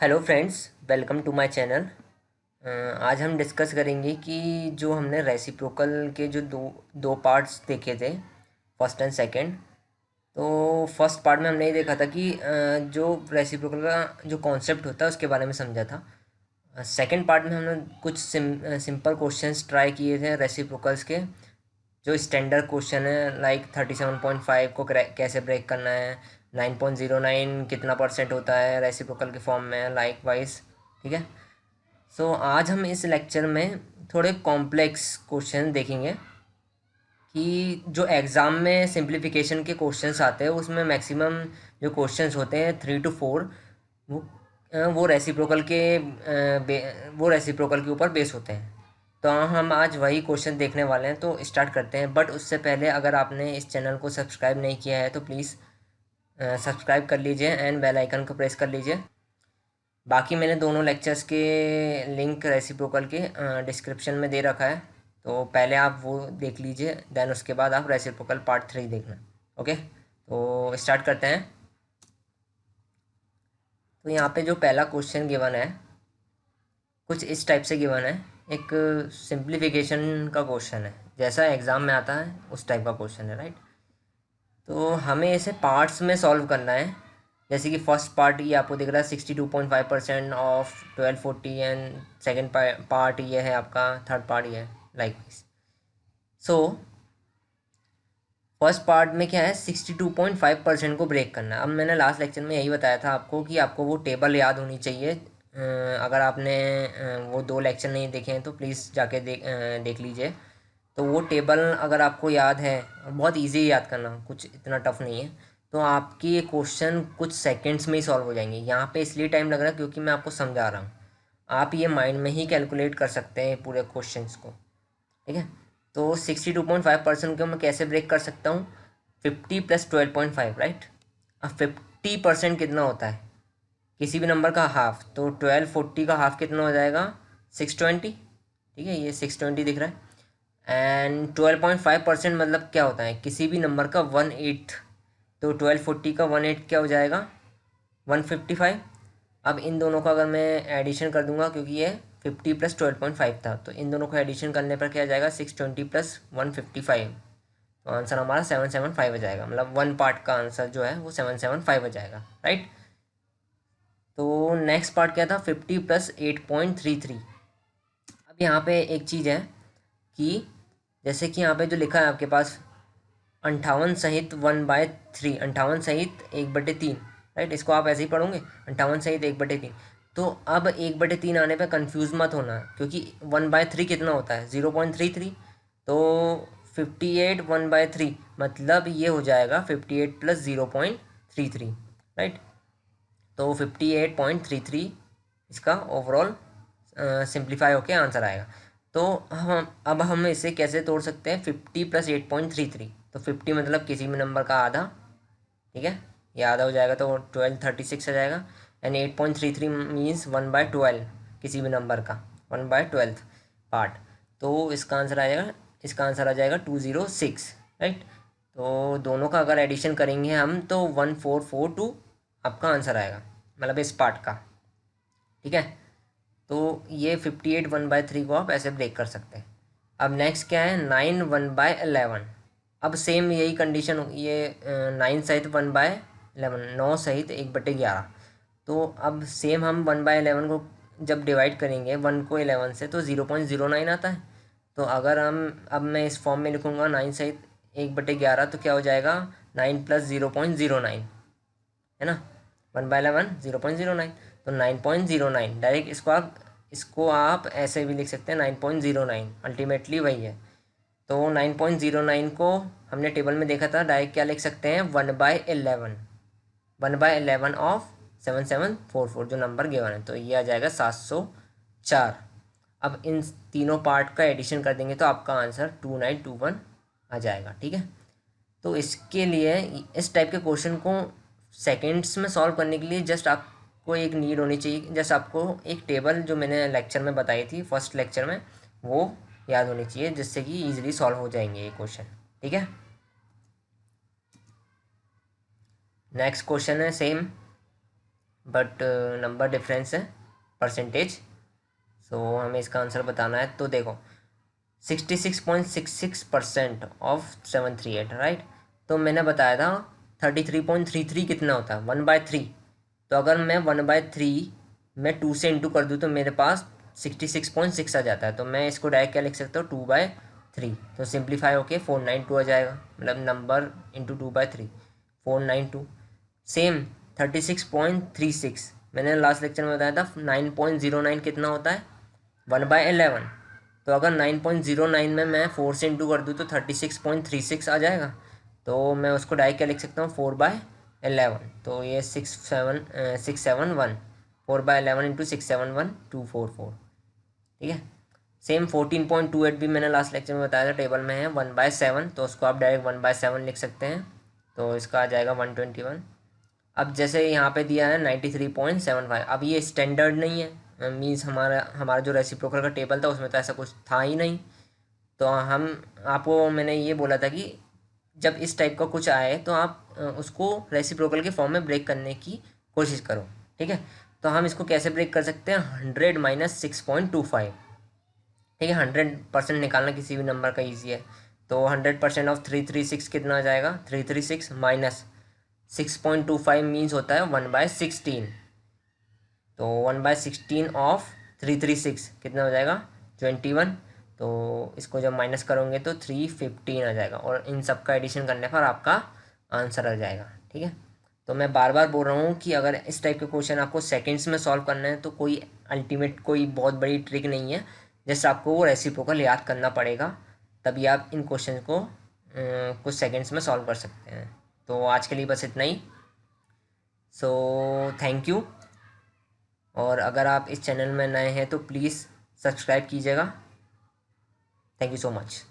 Hello friends, welcome to my channel. आज हम discuss करेंगे कि जो हमने रेसिप्रोकल के जो दो दो पार्ट्स देखे थे, फर्स्ट एंड सेकंड। तो फर्स्ट पार्ट में हमने ये देखा था कि जो रेसिप्रोकल का जो कॉन्सेप्ट होता है उसके बारे में समझा था। सेकंड पार्ट में हमने कुछ सिंपल क्वेश्चंस ट्राई किए थे रेसिप्रोकल्स के, जो स्टैंडर्ड क्वेश्चन है, लाइक 37.5 को कैसे ब्रेक करना है, 9.09 कितना परसेंट होता है रेसिप्रोकल के फॉर्म में, लाइक वाइज। ठीक है। सो आज हम इस लेक्चर में थोड़े कॉम्प्लेक्स क्वेश्चन देखेंगे कि जो एग्ज़ाम में सिंप्लीफिकेशन के क्वेश्चंस आते हैं उसमें मैक्सिमम जो क्वेश्चंस होते हैं 3 to 4, वो वो रेसिप्रोकल के वो रेसिप्रोकल के ऊपर बेस होते हैं। तो हम आज वही क्वेश्चन देखने वाले हैं, तो स्टार्ट करते हैं। बट उससे पहले अगर आपने इस चैनल को सब्सक्राइब नहीं किया है तो प्लीज़ सब्सक्राइब कर लीजिए एंड बेल आइकन को प्रेस कर लीजिए। बाकी मैंने दोनों लेक्चर्स के लिंक रेसिप्रोकल के डिस्क्रिप्शन में दे रखा है, तो पहले आप वो देख लीजिए, देन उसके बाद आप रेसिप्रोकल पार्ट 3 देखना। ओके, तो स्टार्ट करते हैं। तो यहाँ पे जो पहला क्वेश्चन गिवन है कुछ इस टाइप से गिवन है। एक सिंप्लीफिकेशन का क्वेश्चन है, जैसा एग्ज़ाम में आता है उस टाइप का क्वेश्चन है, राइट। तो हमें इसे पार्ट्स में सॉल्व करना है। जैसे कि फर्स्ट पार्ट ये आपको दिख रहा है 62.5% ऑफ 1240, एंड सेकेंड पार्ट ये है आपका, थर्ड पार्ट ये है, लाइक सो फर्स्ट पार्ट में क्या है, 62.5% को ब्रेक करना है। अब मैंने लास्ट लेक्चर में यही बताया था आपको कि आपको वो टेबल याद होनी चाहिए। अगर आपने वो दो लेक्चर नहीं देखे हैं तो प्लीज़ जाके देख लीजिए। तो वो टेबल अगर आपको याद है, बहुत इजी याद करना, कुछ इतना टफ नहीं है, तो आपकी ये क्वेश्चन कुछ सेकंड्स में ही सॉल्व हो जाएंगे। यहाँ पे इसलिए टाइम लग रहा है क्योंकि मैं आपको समझा रहा हूँ। आप ये माइंड में ही कैलकुलेट कर सकते हैं पूरे क्वेश्चंस को। ठीक है। तो 62.5% को मैं कैसे ब्रेक कर सकता हूँ, 50 + 12.5, राइट। अब 50% कितना होता है, किसी भी नंबर का हाफ, तो 1240 का हाफ कितना हो जाएगा, 620। ठीक है, ये 620 दिख रहा है। एंड 12.5% मतलब क्या होता है, किसी भी नंबर का 1/8। तो 1240 का 1/8 क्या हो जाएगा, 155। अब इन दोनों का अगर मैं एडिशन कर दूंगा, क्योंकि ये 50 + 12.5 था, तो इन दोनों को एडिशन करने पर क्या आ जाएगा, 620 + 155। तो आंसर हमारा 775 आ जाएगा, मतलब वन पार्ट का आंसर जो है वो 775 आ जाएगा, राइट। तो नेक्स्ट पार्ट क्या था, 50 + 8.33। अब यहाँ पे एक चीज़ है कि जैसे कि यहाँ पे जो लिखा है आपके पास, 58 सहित 1/3, 58 सहित 1/3, राइट। इसको आप ऐसे ही पढ़ोगे, 58 सहित 1/3। तो अब 1/3 आने पे कंफ्यूज मत होना, क्योंकि 1/3 कितना होता है, 0.33। तो 58 1/3 मतलब ये हो जाएगा 58 + 0.33, राइट। तो 58.33 इसका ओवरऑल सिंप्लीफाई होके आंसर आएगा। तो हम अब हम इसे कैसे तोड़ सकते हैं, 50 + 8.33। तो 50 मतलब किसी भी नंबर का आधा। ठीक है, ये आधा हो जाएगा तो 1236 आ जाएगा। एंड 8.33 मीन्स 1/12, किसी भी नंबर का 1/12 पार्ट। तो इसका आंसर आ जाएगा 206, राइट। तो दोनों का अगर एडिशन करेंगे हम तो 1442 आपका आंसर आएगा, मतलब इस पार्ट का। ठीक है। तो ये 58 1/3 को आप ऐसे ब्रेक कर सकते हैं। अब नेक्स्ट क्या है, 9 1/11। अब सेम यही कंडीशन होगी, ये 9 सहित 1/11, 9 सहित 1/11। तो अब सेम हम 1/11 को जब डिवाइड करेंगे 1 को 11 से, तो 0.09 आता है। तो अगर हम अब मैं इस फॉर्म में लिखूँगा 9 सहित 1/11, तो क्या हो जाएगा, 9 + 0.09, है ना। 1/11 0.09, तो 9.09 डायरेक्ट इसको आप ऐसे भी लिख सकते हैं, 9.09 अल्टीमेटली वही है। तो 9.09 को हमने टेबल में देखा था, डायरेक्ट क्या लिख सकते हैं, 1/11, 1/11 ऑफ 7744 जो नंबर गिवन है, तो ये आ जाएगा 704। अब इन तीनों पार्ट का एडिशन कर देंगे तो आपका आंसर 2921 आ जाएगा। ठीक है। तो इसके लिए इस टाइप के क्वेश्चन को सेकंड्स में सॉल्व करने के लिए जस्ट आपको एक नीड होनी चाहिए, जस्ट आपको एक टेबल जो मैंने लेक्चर में बताई थी, फर्स्ट लेक्चर में, वो याद होनी चाहिए, जिससे कि इजीली सॉल्व हो जाएंगे ये क्वेश्चन। ठीक है। नेक्स्ट क्वेश्चन है सेम, बट नंबर डिफरेंस है परसेंटेज। सो हमें इसका आंसर बताना है। तो देखो 66.66% ऑफ 738, राइट। तो मैंने बताया था 33.33 कितना होता है, 1/3। तो अगर मैं 1/3 में 2 से इंटू कर दूँ तो मेरे पास 66.6 आ जाता है। तो मैं इसको डायरेक्ट क्या लिख सकता हूँ, 2/3। तो सिंप्लीफाई होके 492 आ जाएगा, मतलब नंबर इंटू 2/3, 492। सेम 36.36 मैंने लास्ट लेक्चर में बताया था 9.09 कितना होता है, 1/11। तो अगर 9.09 में मैं 4 से इंटू कर दूँ तो 36.36 आ जाएगा। तो मैं उसको डायरेक्ट क्या लिख सकता हूँ, 4/11। तो ये 671, 4/11 इंटू 671, 244। ठीक है। सेम 14.28 भी मैंने लास्ट लेक्चर में बताया था, टेबल में है 1/7। तो उसको आप डायरेक्ट 1/7 लिख सकते हैं। तो इसका आ जाएगा 121। अब जैसे यहाँ पे दिया है 93.75, अब ये स्टैंडर्ड नहीं है, मीन्स हमारा हमारा जो रेसिप्रोकल का टेबल था उसमें तो ऐसा कुछ था ही नहीं। तो हम आपको मैंने ये बोला था कि जब इस टाइप का कुछ आए तो आप उसको रेसिप्रोकल के फॉर्म में ब्रेक करने की कोशिश करो। ठीक है। तो हम इसको कैसे ब्रेक कर सकते हैं, 100 माइनस 6.25। ठीक है, 100% निकालना किसी भी नंबर का ईजी है। तो 100% ऑफ 336 कितना आ जाएगा, 336 माइनस 6.25 मीन्स होता है 1/16। तो 1/16 ऑफ 336 कितना हो जाएगा, 21। तो इसको जब माइनस करोगे तो 315 आ जाएगा, और इन सब का एडिशन करने पर आपका आंसर आ जाएगा। ठीक है। तो मैं बार बार बोल रहा हूँ कि अगर इस टाइप के क्वेश्चन आपको सेकंड्स में सॉल्व करना है तो कोई अल्टीमेट कोई बहुत बड़ी ट्रिक नहीं है, जस्ट आपको वो रेसिप्रोकल याद करना पड़ेगा, तभी आप इन क्वेश्चन को कुछ सेकंड्स में सॉल्व कर सकते हैं। तो आज के लिए बस इतना ही। So thank you. और अगर आप इस चैनल में नए हैं तो प्लीज़ सब्सक्राइब कीजिएगा। Thank you so much.